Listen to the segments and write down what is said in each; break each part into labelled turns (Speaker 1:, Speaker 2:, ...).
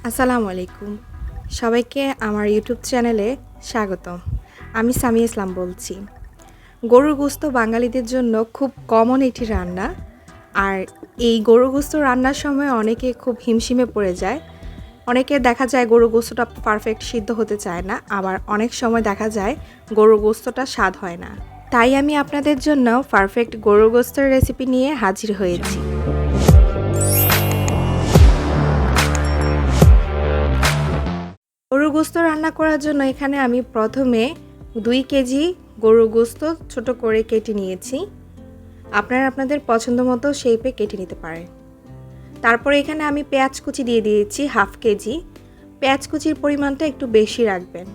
Speaker 1: আসসালামু আলাইকুম। সবাইকে আমার ইউটিউব চ্যানেলে স্বাগতম। আমি সামিয়া ইসলাম বলছি। গরুর গোশত বাঙালিদের জন্য খুব কমন একটি রান্না। আর এই গরুর গোশত রান্নার সময় অনেকে খুব হিমশিমে পড়ে যায়। অনেকে দেখা যায় গরুর গোশতটা পারফেক্ট সিদ্ধ হতে চায় না, আবার অনেক সময় দেখা যায় গরুর গোশতটা স্বাদ হয় না। তাই আমি আপনাদের জন্য পারফেক্ট গরুর গোশতের রেসিপি নিয়ে হাজির হয়েছি। গরুর গোশত রান্না করার জন্য এখানে আমি প্রথমে 2 কেজি গরুর গোশত ছোট করে কেটে নিয়েছি। আপনারা আপনাদের পছন্দ মতো শেপে কেটে নিতে পারেন। তারপরে এখানে আমি পেঁয়াজ কুচি দিয়ে দিয়েছি হাফ কেজি। পেঁয়াজ কুচির পরিমাণটা একটু বেশি রাখবেন।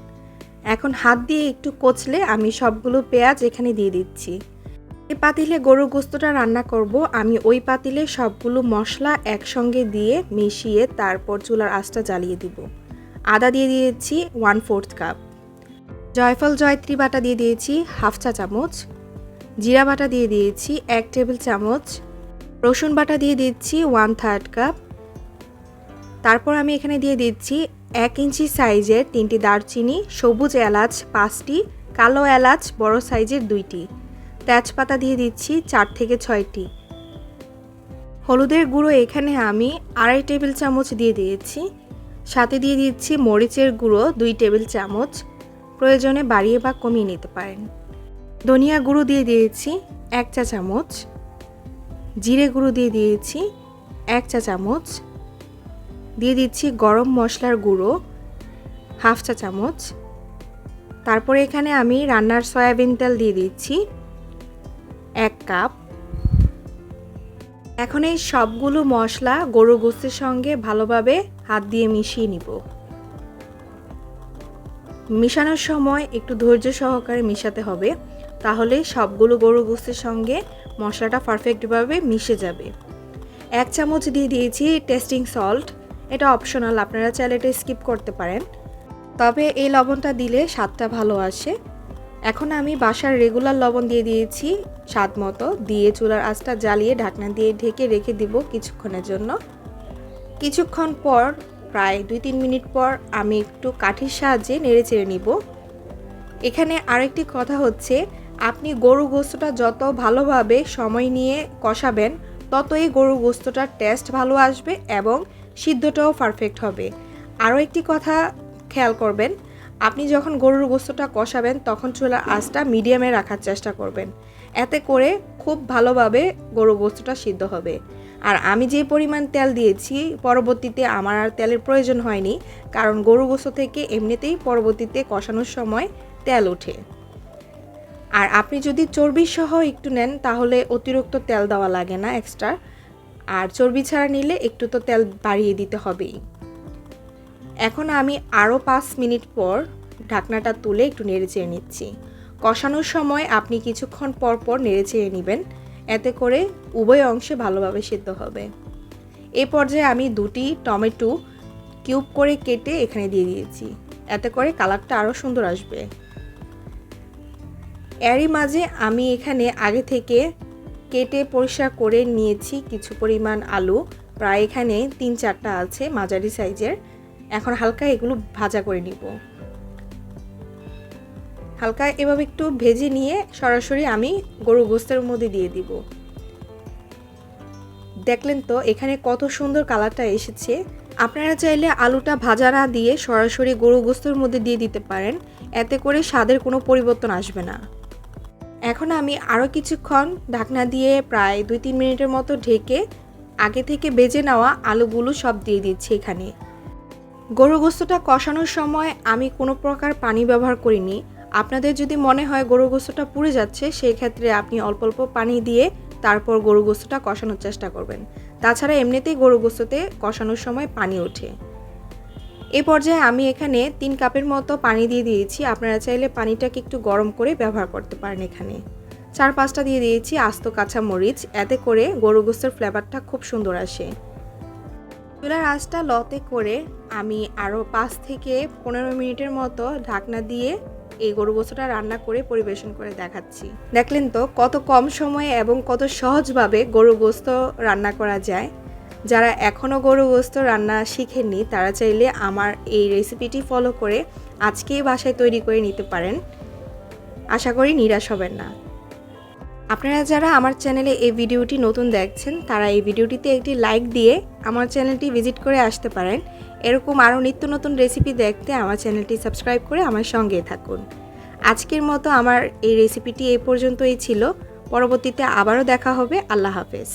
Speaker 1: এখন হাত দিয়ে একটু কচলে আমি সবগুলো পেঁয়াজ এখানে দিয়ে দিচ্ছি। এই পাতিলে গরুর গোশতটা রান্না করব, আমি ওই পাতিলে সবগুলো মশলা একসঙ্গে দিয়ে মিশিয়ে তারপর চুলার আঁচটা জ্বালিয়ে দিব। আদা দিয়ে দিয়েছি 1/4 কাপ, জয়ফল জয়ত্রী বাটা দিয়ে দিয়েছি হাফ চা চামচ, জিরা বাটা দিয়ে দিয়েছি 1 টেবিল চামচ, রসুন বাটা দিয়ে দিচ্ছি 1/3 কাপ। তারপর আমি এখানে দিয়ে দিচ্ছি 1 ইঞ্চি সাইজের 3টি দারচিনি, সবুজ এলাচ 5টি, কালো এলাচ বড় সাইজের 2টি, তেজপাতা দিয়ে দিচ্ছি 4 থেকে 6টি। হলুদের গুঁড়ো এখানে আমি 2.5 টেবিল চামচ দিয়ে দিয়েছি। সাথে দিয়ে দিচ্ছি মরিচের গুঁড়ো 2 টেবিল চামচ, প্রয়োজনে বাড়িয়ে বা কমিয়ে নিতে পারেন। ধনিয়া গুঁড়ো দিয়ে দিয়েছি 1 চা চামচ, জিরে গুঁড়ো দিয়ে দিয়েছি 1 চা চামচ, দিয়ে দিচ্ছি গরম মশলার গুঁড়ো হাফ চা চামচ। তারপরে এখানে আমি রান্নার সয়াবিন তেল দিয়ে দিচ্ছি 1 কাপ। এখন এই সবগুলো মশলা গরুর গোশতের সঙ্গে ভালোভাবে হাত দিয়ে মিশিয়ে নিব। মিশানোর সময় একটু ধৈর্য সহকারে মিশাতে হবে, তাহলে সবগুলো গরুর গোশতের সঙ্গে মশলাটা পারফেক্টভাবে মিশে যাবে। 1 চামচ দিয়ে দিয়েছি টেস্টিং সল্ট, এটা অপশনাল, আপনারা চাইলে এটা স্কিপ করতে পারেন, তবে এই লবণটা দিলে স্বাদটা ভালো আসে। এখন আমি বাসার রেগুলার লবণ দিয়ে দিয়েছি স্বাদ মতো, দিয়ে চুলার আঁচটা জ্বালিয়ে ঢাকনা দিয়ে ঢেকে রেখে দিব কিছুক্ষণের জন্য। কিছুক্ষণ পর, প্রায় 2-3 মিনিট পর আমি একটু কাঠির সাহায্যে নেড়ে চেড়ে নিব। এখানে আরেকটি কথা হচ্ছে, আপনি গরুর গোশতটা যত ভালোভাবে সময় নিয়ে কষাবেন ততই গরুর গোশতটার টেস্ট ভালো আসবে এবং সিদ্ধটাও পারফেক্ট হবে। আরও একটি কথা খেয়াল করবেন, আপনি যখন গরুর গোশতটা কষাবেন তখন চুলার আঁচটা মিডিয়ামে রাখার চেষ্টা করবেন, এতে করে খুব ভালোভাবে গরুর গোশতটা সিদ্ধ হবে। আর আমি যে পরিমাণ তেল দিয়েছি পরবর্তীতে আমার আর তেলের প্রয়োজন হয়নি, কারণ গরুর গোশত থেকে এমনিতেই পরবর্তীতে কষানোর সময় তেল ওঠে। আর আপনি যদি চর্বি সহ একটু নেন তাহলে অতিরিক্ত তেল দেওয়া লাগে না এক্সট্রা, আর চর্বি ছাড়া নিলে একটু তো তেল বাড়িয়ে দিতে হবেই। এখন আমি আরও 5 মিনিট পর ঢাকনাটা তুলে একটু নেড়ে চেড়ে নিচ্ছি। কষানোর সময় আপনি কিছুক্ষণ পর পর নেড়ে চেড়ে নেবেন, এতে করে উভয় অংশে ভালোভাবে সিদ্ধ হবে। এই পর্যায়ে আমি 2টি টমেটো কিউব করে কেটে এখানে দিয়ে দিয়েছি, এতে করে কালারটা আরও সুন্দর আসবে। এরই মাঝে আমি এখানে আগে থেকে কেটে পরিষ্কার করে নিয়েছি কিছু পরিমাণ আলু, প্রায় এখানে 3-4টা আছে মাঝারি সাইজের। এখন হালকা এগুলো ভাজা করে নিব। হালকা এভাবে একটু ভেজে নিয়ে সরাসরি আমি গরুর গোশতের মধ্যে দিয়ে দিব। দেখলেন তো এখানে কত সুন্দর কালারটা এসেছে। আপনারা চাইলে আলুটা ভাজা না দিয়ে সরাসরি গরুর গোশতের মধ্যে দিয়ে দিতে পারেন, এতে করে স্বাদের কোনো পরিবর্তন আসবে না। এখন আমি আরও কিছুক্ষণ ঢাকনা দিয়ে প্রায় 2-3 মিনিটের মতো ঢেকে আগে থেকে ভেজে নেওয়া আলুগুলো সব দিয়ে দিচ্ছি এখানে। গরুর গোশতটা কষানোর সময় আমি কোনো প্রকার পানি ব্যবহার করিনি। আপনাদের যদি মনে হয় গরুর গোশতটা পুড়ে যাচ্ছে, সেই ক্ষেত্রে আপনি অল্প অল্প পানি দিয়ে তারপর গরুর গোশতটা কষানোর চেষ্টা করবেন। তাছাড়া এমনিতেই গরুর গোশতে কষানোর সময় পানি ওঠে। এই পর্যায়ে আমি এখানে 3 কাপের মতো পানি দিয়ে দিয়েছি, আপনারা চাইলে পানিটাকে একটু গরম করে ব্যবহার করতে পারেন। এখানে 4-5টা দিয়ে দিয়েছি আস্ত কাঁচা মরিচ, এতে করে গরুর গোশতের ফ্লেভারটা খুব সুন্দর আসে। চুলার আঁচটা লতে করে আমি আরও 5 থেকে 15 মিনিটের মতো ঢাকনা দিয়ে এই গরুর গোশতটা রান্না করে পরিবেশন করে দেখাচ্ছি। দেখলেন তো কত কম সময়ে এবং কত সহজভাবে গরুর গোশত রান্না করা যায়। যারা এখনও গরু গোশত রান্না শিখেননি তারা চাইলে আমার এই রেসিপিটি ফলো করে আজকেই বাসায় তৈরি করে নিতে পারেন। আশা করি নিরাশ হবেন না। আপনারা যারা আমার চ্যানেলে এই ভিডিওটি নতুন দেখছেন তারা এই ভিডিওটিতে একটি লাইক দিয়ে আমার চ্যানেলটি ভিজিট করে আসতে পারেন। এরকম আরও নিত্য নতুন রেসিপি দেখতে আমার চ্যানেলটি সাবস্ক্রাইব করে আমার সঙ্গেই থাকুন। আজকের মতো আমার এই রেসিপিটি এই পর্যন্তই ছিল। পরবর্তীতে আবারও দেখা হবে। আল্লাহ হাফেজ।